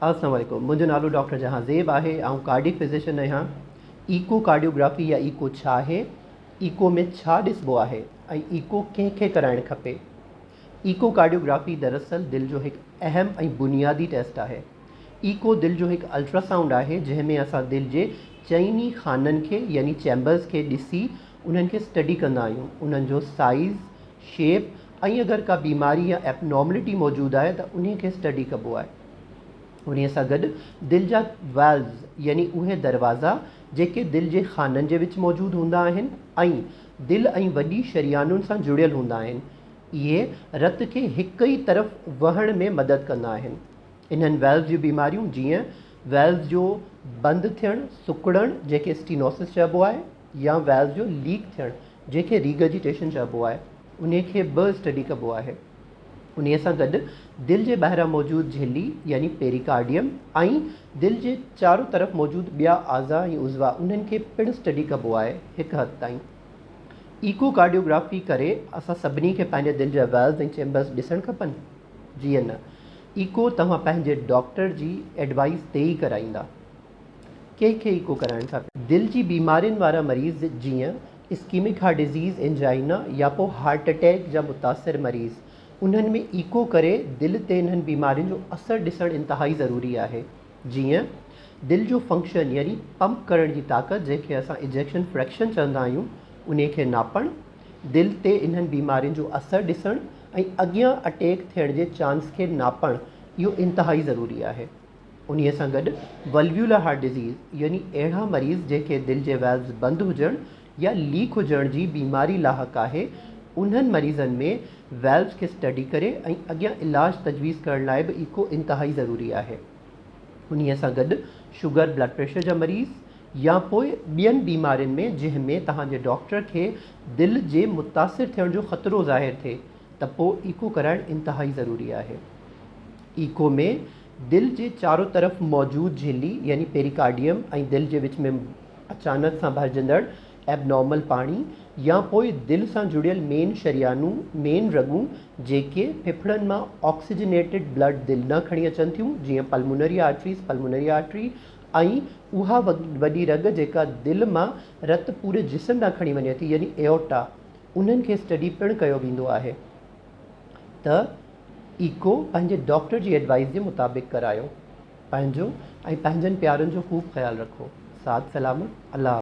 अस्सलाम वालेकुम। मुंहिंजो नालो डॉक्टर जहांज़ेब आहे। आउं कार्डिक फिज़िशियन आहियां। ईको कार्डियोग्राफी या ईको छा आहे, ईको में छा ॾिसबो आहे ऐं ईको कंहिंखे कराइणु खपे। ईको कार्डियोग्राफी दरअसल दिलि जो हिकु अहम ऐं बुनियादी टेस्ट आहे। ईको दिलि जो हिकु अल्ट्रासाउंड आहे जंहिंमें असां दिलि जे चइनी खाननि खे यानी चैम्बर्स खे ॾिसी उन्हनि खे स्टडी कंदा आहियूं, उन्हनि जो साइज़, शेप ऐं अगरि का बीमारी या एबनॉर्मलिटी मौजूदु आहे त उन्हीअ खे स्टडी कबो आहे। उन सां गॾु दिलि जा वाल्व्स यानी उहे दरवाज़ा जेके दिलि जे खाननि जे विच मौजूदु हूंदा आहिनि ऐं दिलि ऐं वॾी शरियानुनि सां जुड़ियल हूंदा आहिनि, इहे रत खे हिक ई तरफ़ वहण में मदद कंदा आहिनि। इन्हनि वाल्व जूं बीमारियूं जीअं वाल्व जो बंदि थियणु, सुकड़णु जेके स्टीनोसिस चइबो आहे, या वाल्व जो लीक थियणु जेके रीगर्जिटेशन चइबो आहे, उन खे बि स्टडी कबो आहे। उन सां गॾु दिलि जे ॿाहिरां मौजूदु झिल्ली यानी पेरिकार्डियम ऐं दिलि जे चारो तरफ़ मौजूदु ॿिया आज़ा ऐं उज़वा उन्हनि खे पिणु स्टडी कबो आहे हिकु हद ताईं। ईको कार्डियोग्राफी करे असां सभिनी खे पंहिंजे दिलि जा वाल्व्स ऐं चैम्बर्स ॾिसणु खपनि? जीअं न, ईको तव्हां पंहिंजे डॉक्टर जी एडवाइस ते ई कराईंदा। कंहिंखे ईको कराइणु खपे? दिलि जी बीमारियुनि वारा मरीज़ जीअं इस्कीमिक हार्ट डिज़ीज़, एंजाइना या पोइ हार्ट अटैक जा मुतासिर मरीज़, उन्हनि में ईको करे दिलि ते इन्हनि बीमारियुनि जो असरु ॾिसणु इंतिहाई ज़रूरी आहे। जीअं दिलि जो फंक्शन यानी पंप करण जी ताक़त जंहिंखे असां इजेक्शन फ्रैक्शन चवंदा आहियूं, उन खे नापणु, दिलि ते इन्हनि बीमारियुनि जो असरु ॾिसणु ऐं अॻियां अटैक थियण जे चांस खे नापणु, इहो इंतिहाई ज़रूरी आहे। उन सां गॾु वल्व्यूलर हार्ट डिज़ीज़ यानी अहिड़ा मरीज़ जंहिंखे दिलि जे वाल्व्स बंदि हुजणु या लीक हुजण जी बीमारी लाहक आहे, उन्हनि मरीज़नि में वाल्व्स खे स्टडी करे ऐं अॻियां इलाज तजवीज़ करण लाइ बि ईको इंतिहाई ज़रूरी आहे। उन सां गॾु शुगर ब्लड प्रेशर जा मरीज़ या पोइ ॿियनि बीमारियुनि में जंहिंमें तव्हांजे डॉक्टर खे दिलि जे मुतासिर थियण जो ख़तरो ज़ाहिर थिए त पोइ ईको कराइणु इंतिहाई ज़रूरी आहे। ईको में दिलि जे चारो तरफ़ मौजूदु झिल्ली यानी पेरिकार्डियम ऐं दिलि जे विच में अचानक सां भरिजंदड़ एबनॉर्मल पाणी या पोइ दिलि सां जुड़ियल मेन शरियानूं, मेन रगूं जेके फेफड़नि मां ऑक्सीजनेटेड ब्लड दिलि न खणी अचनि थियूं, जीअं पल्मोनरी आर्टरी ऐं उहा वॾी रग जेका दिलि मां रत पूरे जिस्म ॾांहुं खणी वञे थी यानी एओर्टा, उन्हनि खे स्टडी पिणु कयो वेंदो आहे। त ईको पंहिंजे डॉक्टर जी एडवाइस जे मुताबिक़ करायो। पंहिंजो ऐं पंहिंजनि प्यारनि जो ख़ूब ख़्यालु रखो। साथ सलामत। अल्लाह।